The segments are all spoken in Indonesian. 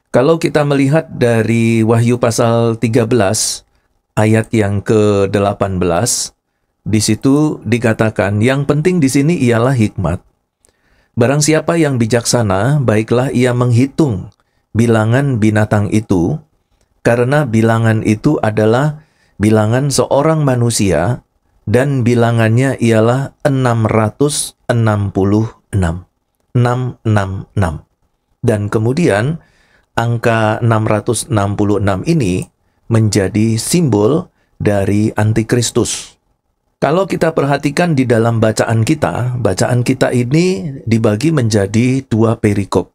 Kalau kita melihat dari Wahyu pasal 13 ayat yang ke-18, di situ dikatakan yang penting di sini ialah hikmat. Barang siapa yang bijaksana, baiklah ia menghitung bilangan binatang itu, karena bilangan itu adalah bilangan seorang manusia, dan bilangannya ialah 666. 666. Dan kemudian angka 666 ini menjadi simbol dari antikristus. Kalau kita perhatikan di dalam bacaan kita ini dibagi menjadi dua perikop.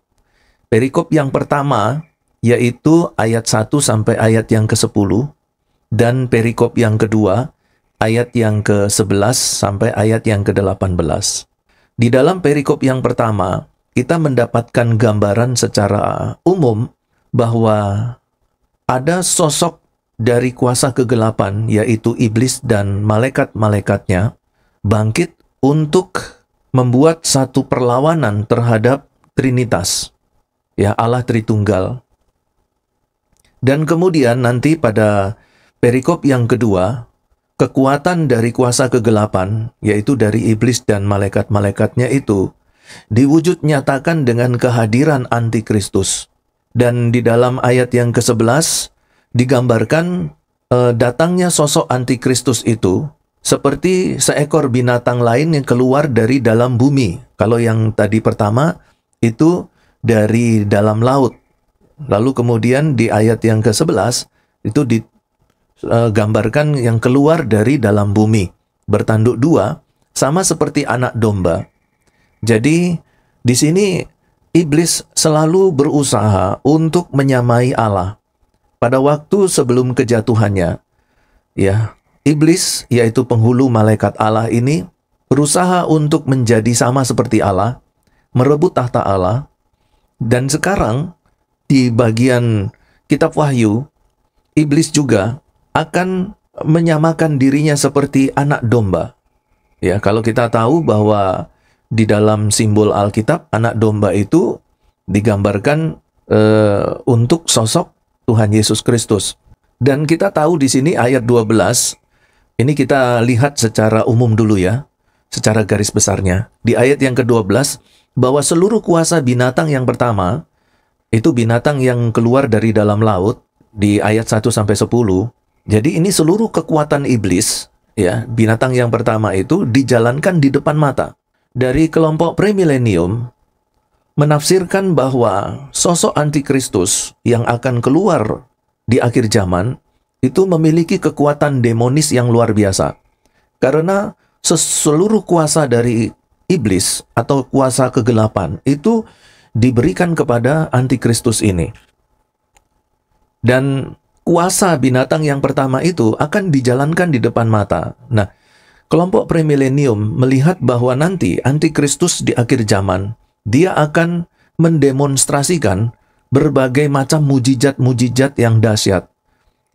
Perikop yang pertama yaitu ayat 1 sampai ayat yang ke-10, dan perikop yang kedua ayat yang ke-11 sampai ayat yang ke-18. Di dalam perikop yang pertama, kita mendapatkan gambaran secara umum bahwa ada sosok dari kuasa kegelapan, yaitu iblis dan malaikat-malaikatnya, bangkit untuk membuat satu perlawanan terhadap Trinitas, ya, Allah Tritunggal. Dan kemudian nanti pada perikop yang kedua, kekuatan dari kuasa kegelapan, yaitu dari iblis dan malaikat-malaikatnya itu, diwujud nyatakan dengan kehadiran antikristus. Dan di dalam ayat yang ke-11 digambarkan datangnya sosok antikristus itu seperti seekor binatang lain yang keluar dari dalam bumi. Kalau yang tadi pertama itu dari dalam laut. Lalu kemudian di ayat yang ke-11 itu digambarkan yang keluar dari dalam bumi, bertanduk dua, sama seperti anak domba. Jadi di sini iblis selalu berusaha untuk menyamai Allah. Pada waktu sebelum kejatuhannya, ya, iblis yaitu penghulu malaikat Allah ini berusaha untuk menjadi sama seperti Allah, merebut tahta Allah. Dan sekarang di bagian kitab Wahyu, iblis juga akan menyamakan dirinya seperti anak domba. Ya, kalau kita tahu bahwa di dalam simbol Alkitab, anak domba itu digambarkan untuk sosok Tuhan Yesus Kristus. Dan kita tahu di sini ayat 12, ini kita lihat secara umum dulu ya, secara garis besarnya. Di ayat yang ke-12, bahwa seluruh kuasa binatang yang pertama, itu binatang yang keluar dari dalam laut, di ayat 1 sampai 10. Jadi ini seluruh kekuatan iblis, ya, binatang yang pertama itu dijalankan di depan mata. Dari kelompok premilenium menafsirkan bahwa sosok antikristus yang akan keluar di akhir zaman itu memiliki kekuatan demonis yang luar biasa. Karena seluruh kuasa dari iblis atau kuasa kegelapan itu diberikan kepada antikristus ini. Dan kuasa binatang yang pertama itu akan dijalankan di depan mata. Nah, kelompok premilenium melihat bahwa nanti antikristus di akhir zaman, dia akan mendemonstrasikan berbagai macam mujizat-mujizat yang dahsyat,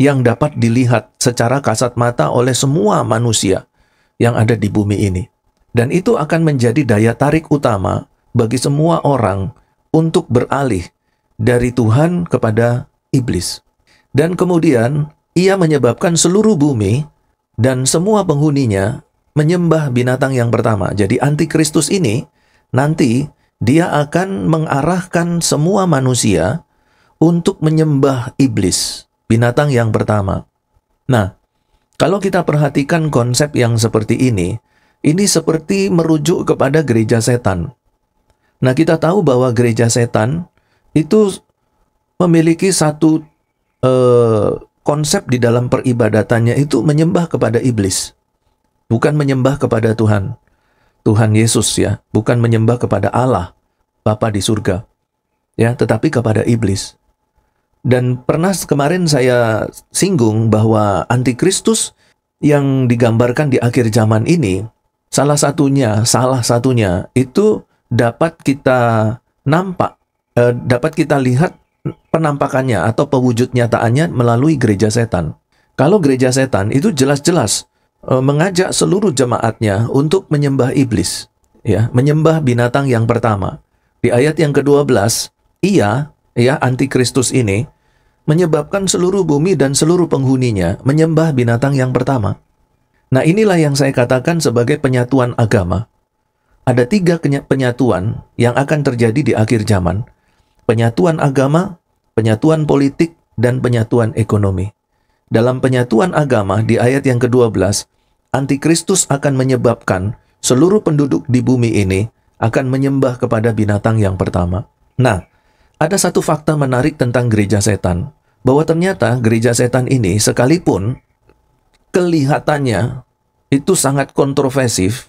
yang dapat dilihat secara kasat mata oleh semua manusia yang ada di bumi ini. Dan itu akan menjadi daya tarik utama bagi semua orang untuk beralih dari Tuhan kepada iblis. Dan kemudian ia menyebabkan seluruh bumi dan semua penghuninya menyembah binatang yang pertama. Jadi antikristus ini nanti dia akan mengarahkan semua manusia untuk menyembah iblis, binatang yang pertama. Nah, kalau kita perhatikan konsep yang seperti ini seperti merujuk kepada gereja setan. Nah, kita tahu bahwa gereja setan itu memiliki satu konsep di dalam peribadatannya itu menyembah kepada iblis. Bukan menyembah kepada Tuhan Yesus, ya, bukan menyembah kepada Allah Bapa di surga, ya, tetapi kepada iblis. Dan pernah kemarin saya singgung bahwa antikristus yang digambarkan di akhir zaman ini, salah satunya itu dapat kita dapat kita lihat penampakannya atau pewujud nyataannya melalui gereja setan. Kalau gereja setan itu jelas-jelas mengajak seluruh jemaatnya untuk menyembah iblis, ya, menyembah binatang yang pertama. Di ayat yang ke-12, ia, ya, antikristus ini menyebabkan seluruh bumi dan seluruh penghuninya menyembah binatang yang pertama. Nah, inilah yang saya katakan sebagai penyatuan agama. Ada 3 penyatuan yang akan terjadi di akhir zaman. Penyatuan agama, penyatuan politik, dan penyatuan ekonomi. Dalam penyatuan agama di ayat yang ke-12, antikristus akan menyebabkan seluruh penduduk di bumi ini akan menyembah kepada binatang yang pertama. Nah, ada satu fakta menarik tentang gereja setan, bahwa ternyata gereja setan ini sekalipun kelihatannya itu sangat kontroversif,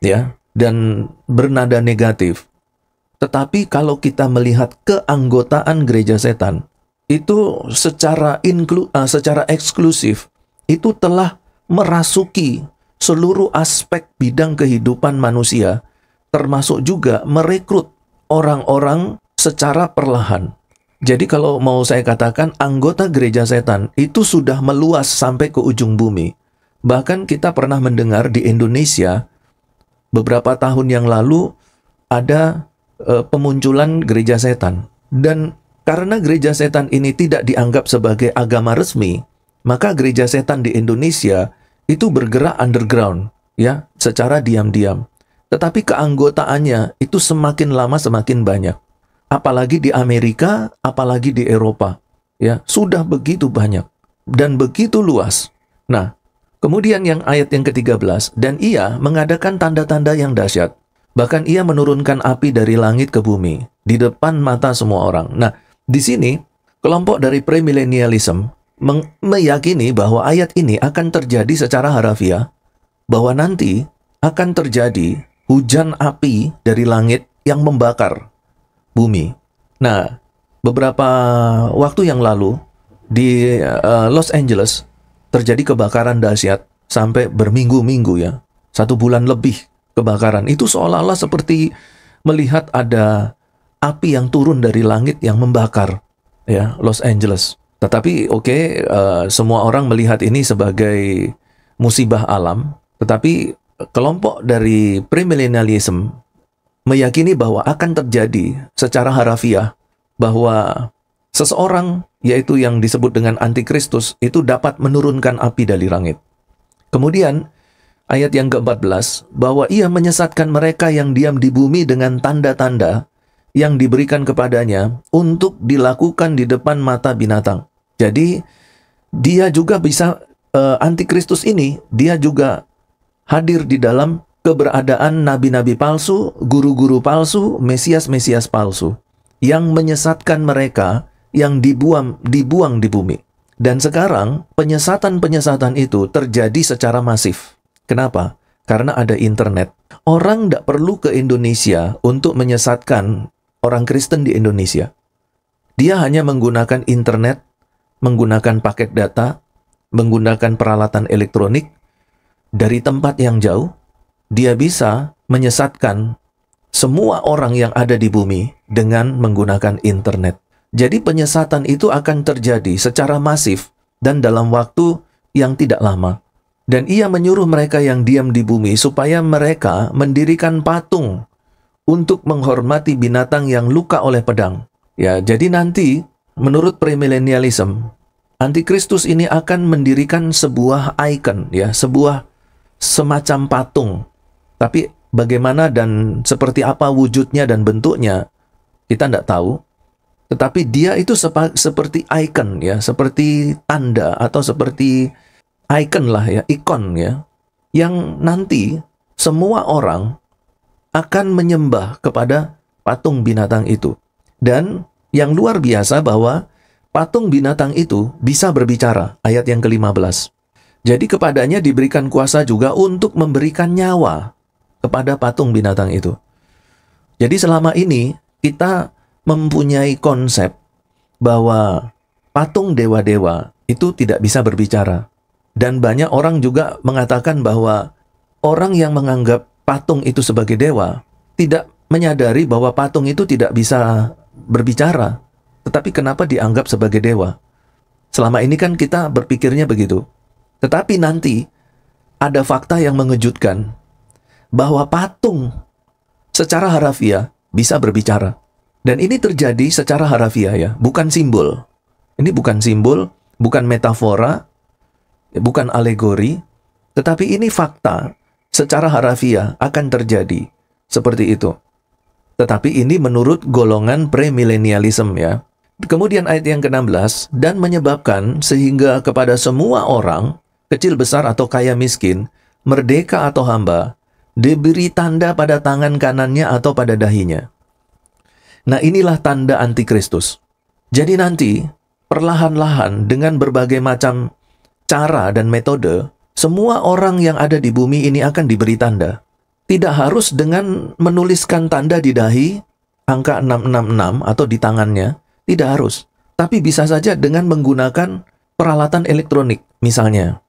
ya, dan bernada negatif. Tetapi kalau kita melihat keanggotaan gereja setan, itu secara eksklusif, itu telah merasuki seluruh aspek bidang kehidupan manusia, termasuk juga merekrut orang-orang secara perlahan. Jadi kalau mau saya katakan, anggota gereja setan itu sudah meluas sampai ke ujung bumi. Bahkan kita pernah mendengar di Indonesia, beberapa tahun yang lalu ada pemunculan gereja setan. Dan karena gereja setan ini tidak dianggap sebagai agama resmi, maka gereja setan di Indonesia itu bergerak underground, ya, secara diam-diam. Tetapi keanggotaannya itu semakin lama semakin banyak. Apalagi di Amerika, apalagi di Eropa, ya, sudah begitu banyak dan begitu luas. Nah, kemudian yang ayat yang ke-13, dan ia mengadakan tanda-tanda yang dahsyat. Bahkan ia menurunkan api dari langit ke bumi di depan mata semua orang. Nah, di sini kelompok dari premillennialism meyakini bahwa ayat ini akan terjadi secara harafiah, bahwa nanti akan terjadi hujan api dari langit yang membakar bumi. Nah, beberapa waktu yang lalu di Los Angeles terjadi kebakaran dahsyat sampai berminggu-minggu, ya. 1 bulan lebih kebakaran. Itu seolah-olah seperti melihat ada api yang turun dari langit yang membakar, ya, Los Angeles. Tetapi semua orang melihat ini sebagai musibah alam. Tetapi kelompok dari premillennialism meyakini bahwa akan terjadi secara harafiah bahwa seseorang, yaitu yang disebut dengan antikristus, itu dapat menurunkan api dari langit. Kemudian ayat yang ke-14, bahwa ia menyesatkan mereka yang diam di bumi dengan tanda-tanda yang diberikan kepadanya untuk dilakukan di depan mata binatang. Jadi dia juga bisa, antikristus ini, dia juga hadir di dalam keberadaan nabi-nabi palsu, guru-guru palsu, mesias-mesias palsu, yang menyesatkan mereka yang dibuang di bumi. Dan sekarang penyesatan-penyesatan itu terjadi secara masif. Kenapa? Karena ada internet. Orang tidak perlu ke Indonesia untuk menyesatkan orang Kristen di Indonesia. Dia hanya menggunakan internet, menggunakan paket data, menggunakan peralatan elektronik, dari tempat yang jauh. Dia bisa menyesatkan semua orang yang ada di bumi dengan menggunakan internet. Jadi penyesatan itu akan terjadi secara masif dan dalam waktu yang tidak lama. Dan ia menyuruh mereka yang diam di bumi supaya mereka mendirikan patung untuk menghormati binatang yang luka oleh pedang. Ya, jadi nanti menurut premillennialism, antikristus ini akan mendirikan sebuah icon, ya, sebuah semacam patung. Tapi bagaimana dan seperti apa wujudnya dan bentuknya, kita tidak tahu. Tetapi dia itu seperti icon, ya, seperti tanda atau seperti icon lah, ya, ikon, ya, yang nanti semua orang akan menyembah kepada patung binatang itu. Dan yang luar biasa bahwa patung binatang itu bisa berbicara, ayat yang ke-15. Jadi kepadanya diberikan kuasa juga untuk memberikan nyawa kepada patung binatang itu. Jadi selama ini kita mempunyai konsep bahwa patung dewa-dewa itu tidak bisa berbicara. Dan banyak orang juga mengatakan bahwa orang yang menganggap patung itu sebagai dewa tidak menyadari bahwa patung itu tidak bisa berbicara. Tetapi kenapa dianggap sebagai dewa? Selama ini kan kita berpikirnya begitu. Tetapi nanti ada fakta yang mengejutkan bahwa patung secara harafiah bisa berbicara. Dan ini terjadi secara harafiah ya, bukan simbol. Ini bukan simbol, bukan metafora, bukan alegori, tetapi ini fakta secara harafiah akan terjadi. Seperti itu. Tetapi ini menurut golongan premilenialism ya. Kemudian ayat yang ke-16, dan menyebabkan sehingga kepada semua orang, kecil besar atau kaya miskin, merdeka atau hamba, diberi tanda pada tangan kanannya atau pada dahinya. Nah, inilah tanda antikristus. Jadi nanti, perlahan-lahan dengan berbagai macam cara dan metode, semua orang yang ada di bumi ini akan diberi tanda. Tidak harus dengan menuliskan tanda di dahi, angka 666 atau di tangannya, tidak harus. Tapi bisa saja dengan menggunakan peralatan elektronik, misalnya.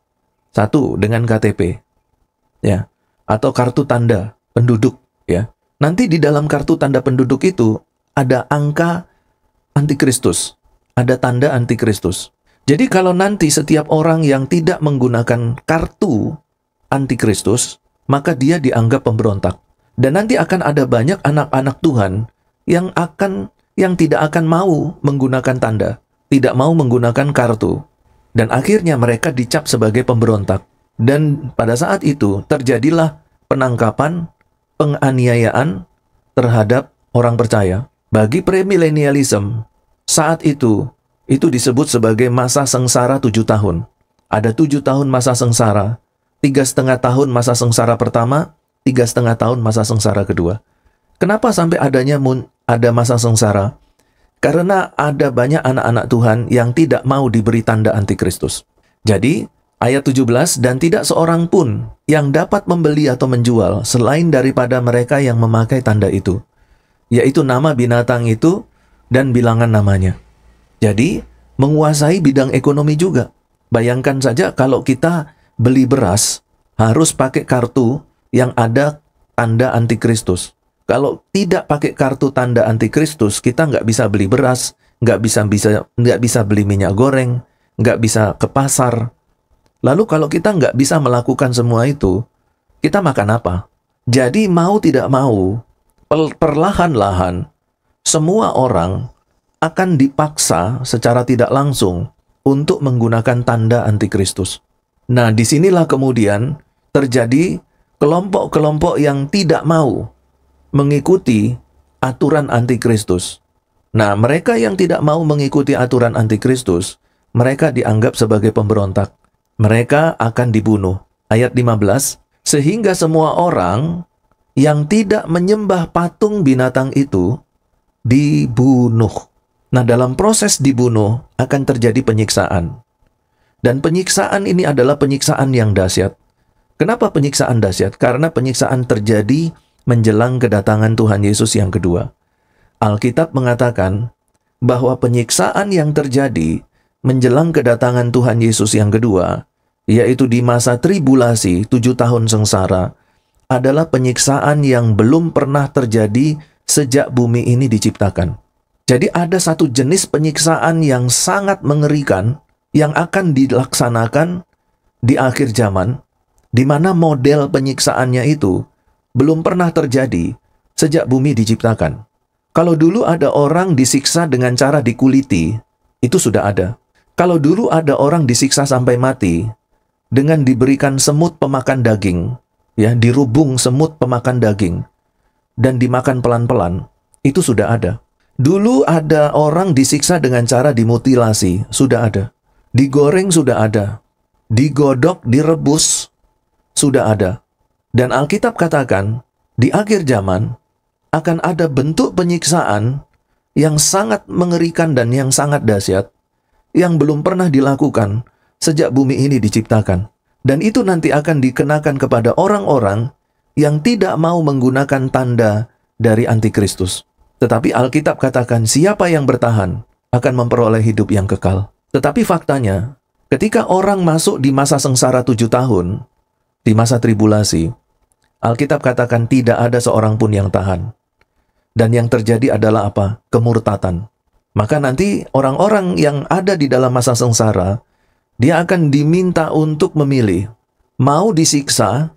Satu, dengan KTP. Ya, atau kartu tanda penduduk, ya. Nanti di dalam kartu tanda penduduk itu ada angka antikristus, ada tanda antikristus. Jadi kalau nanti setiap orang yang tidak menggunakan kartu antikristus, maka dia dianggap pemberontak. Dan nanti akan ada banyak anak-anak Tuhan yang tidak akan mau menggunakan tanda, tidak mau menggunakan kartu. Dan akhirnya mereka dicap sebagai pemberontak. Dan pada saat itu terjadilah penangkapan, penganiayaan terhadap orang percaya. Bagi premilenialism, saat itu disebut sebagai masa sengsara 7 tahun. Ada 7 tahun masa sengsara, 3,5 tahun masa sengsara pertama, 3,5 tahun masa sengsara kedua. Kenapa sampai ada masa sengsara? Karena ada banyak anak-anak Tuhan yang tidak mau diberi tanda antikristus. Jadi, ayat 17, dan tidak seorang pun yang dapat membeli atau menjual selain daripada mereka yang memakai tanda itu, yaitu nama binatang itu dan bilangan namanya. Jadi, menguasai bidang ekonomi juga. Bayangkan saja kalau kita beli beras, harus pakai kartu yang ada tanda antikristus. Kalau tidak pakai kartu tanda antikristus, kita nggak bisa beli beras, nggak bisa beli minyak goreng, nggak bisa ke pasar. Lalu kalau kita nggak bisa melakukan semua itu, kita makan apa? Jadi mau tidak mau, perlahan-lahan, semua orang akan dipaksa secara tidak langsung untuk menggunakan tanda antikristus. Nah, disinilah kemudian terjadi kelompok-kelompok yang tidak mau mengikuti aturan antikristus. Nah, mereka yang tidak mau mengikuti aturan antikristus, mereka dianggap sebagai pemberontak. Mereka akan dibunuh. Ayat 15, sehingga semua orang yang tidak menyembah patung binatang itu dibunuh. Nah, dalam proses dibunuh akan terjadi penyiksaan. Dan penyiksaan ini adalah penyiksaan yang dahsyat. Kenapa penyiksaan dahsyat? Karena penyiksaan terjadi menjelang kedatangan Tuhan Yesus yang kedua. Alkitab mengatakan bahwa penyiksaan yang terjadi menjelang kedatangan Tuhan Yesus yang kedua, yaitu di masa tribulasi 7 tahun sengsara, adalah penyiksaan yang belum pernah terjadi sejak bumi ini diciptakan. Jadi ada satu jenis penyiksaan yang sangat mengerikan yang akan dilaksanakan di akhir zaman, di mana model penyiksaannya itu belum pernah terjadi sejak bumi diciptakan. Kalau dulu ada orang disiksa dengan cara dikuliti, itu sudah ada. Kalau dulu ada orang disiksa sampai mati dengan diberikan semut pemakan daging, ya, dirubung semut pemakan daging dan dimakan pelan-pelan, itu sudah ada. Dulu ada orang disiksa dengan cara dimutilasi, sudah ada. Digoreng sudah ada. Digodok, direbus sudah ada. Dan Alkitab katakan, di akhir zaman akan ada bentuk penyiksaan yang sangat mengerikan dan yang sangat dahsyat, yang belum pernah dilakukan sejak bumi ini diciptakan. Dan itu nanti akan dikenakan kepada orang-orang yang tidak mau menggunakan tanda dari antikristus. Tetapi Alkitab katakan siapa yang bertahan akan memperoleh hidup yang kekal. Tetapi faktanya, ketika orang masuk di masa sengsara 7 tahun, di masa tribulasi, Alkitab katakan tidak ada seorang pun yang tahan. Dan yang terjadi adalah apa? Kemurtatan. Maka nanti orang-orang yang ada di dalam masa sengsara, dia akan diminta untuk memilih, mau disiksa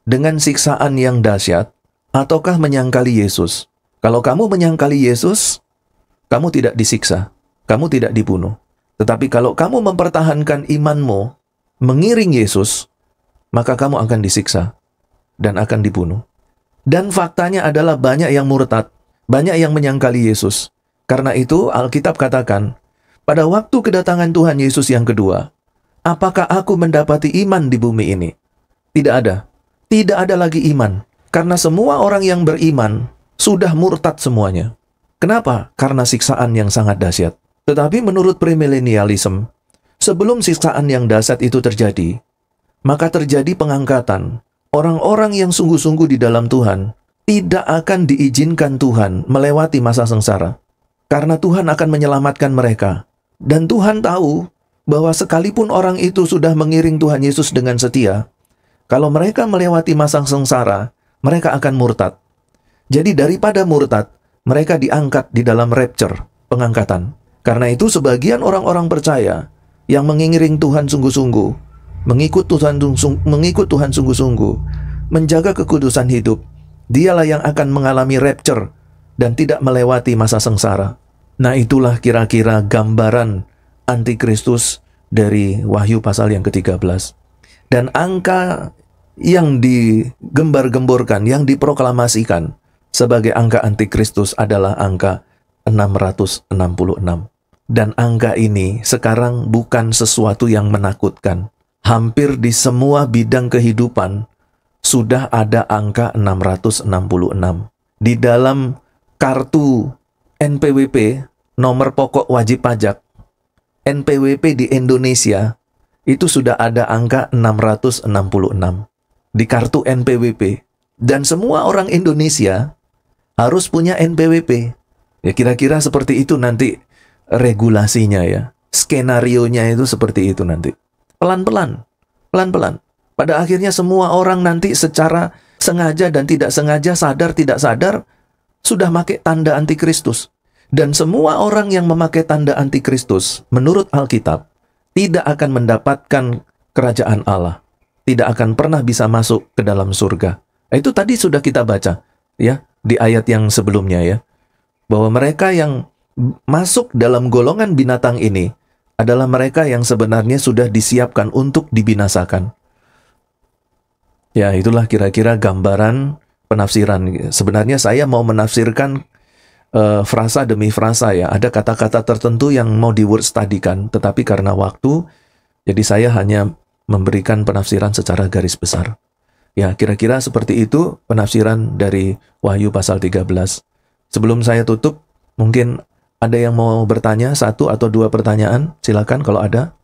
dengan siksaan yang dahsyat, ataukah menyangkali Yesus. Kalau kamu menyangkali Yesus, kamu tidak disiksa, kamu tidak dibunuh. Tetapi kalau kamu mempertahankan imanmu, mengiring Yesus, maka kamu akan disiksa dan akan dibunuh. Dan faktanya adalah banyak yang murtad, banyak yang menyangkali Yesus. Karena itu Alkitab katakan, pada waktu kedatangan Tuhan Yesus yang kedua, apakah aku mendapati iman di bumi ini? Tidak ada. Tidak ada lagi iman. Karena semua orang yang beriman sudah murtad semuanya. Kenapa? Karena siksaan yang sangat dahsyat. Tetapi menurut premilenialism, sebelum siksaan yang dahsyat itu terjadi, maka terjadi pengangkatan. Orang-orang yang sungguh-sungguh di dalam Tuhan tidak akan diizinkan Tuhan melewati masa sengsara. Karena Tuhan akan menyelamatkan mereka. Dan Tuhan tahu bahwa sekalipun orang itu sudah mengiring Tuhan Yesus dengan setia, kalau mereka melewati masa sengsara, mereka akan murtad. Jadi daripada murtad, mereka diangkat di dalam rapture, pengangkatan. Karena itu sebagian orang-orang percaya yang mengiring Tuhan sungguh-sungguh, mengikut Tuhan sungguh-sungguh, menjaga kekudusan hidup, dialah yang akan mengalami rapture dan tidak melewati masa sengsara. Nah, itulah kira-kira gambaran antikristus dari Wahyu pasal yang ke-13. Dan angka yang digembar-gemborkan, yang diproklamasikan sebagai angka antikristus adalah angka 666. Dan angka ini sekarang bukan sesuatu yang menakutkan. Hampir di semua bidang kehidupan sudah ada angka 666. Di dalam kartu NPWP, nomor pokok wajib pajak, NPWP di Indonesia, itu sudah ada angka 666. Di kartu NPWP. Dan semua orang Indonesia harus punya NPWP. Ya kira-kira seperti itu nanti regulasinya ya. Skenarionya itu seperti itu nanti. Pelan-pelan. Pelan-pelan. Pada akhirnya semua orang nanti secara sengaja dan tidak sengaja, sadar tidak sadar, sudah pakai tanda antikristus. Dan semua orang yang memakai tanda antikristus, menurut Alkitab, tidak akan mendapatkan kerajaan Allah. Tidak akan pernah bisa masuk ke dalam surga. Itu tadi sudah kita baca ya di ayat yang sebelumnya ya. Bahwa mereka yang masuk dalam golongan binatang ini adalah mereka yang sebenarnya sudah disiapkan untuk dibinasakan. Ya, itulah kira-kira gambaran penafsiran. Sebenarnya saya mau menafsirkan frasa demi frasa ya. Ada kata-kata tertentu yang mau di-word study-kan, tetapi karena waktu, jadi saya hanya memberikan penafsiran secara garis besar. Ya, kira-kira seperti itu penafsiran dari Wahyu pasal 13. Sebelum saya tutup, mungkin ada yang mau bertanya, 1 atau 2 pertanyaan? Silakan kalau ada.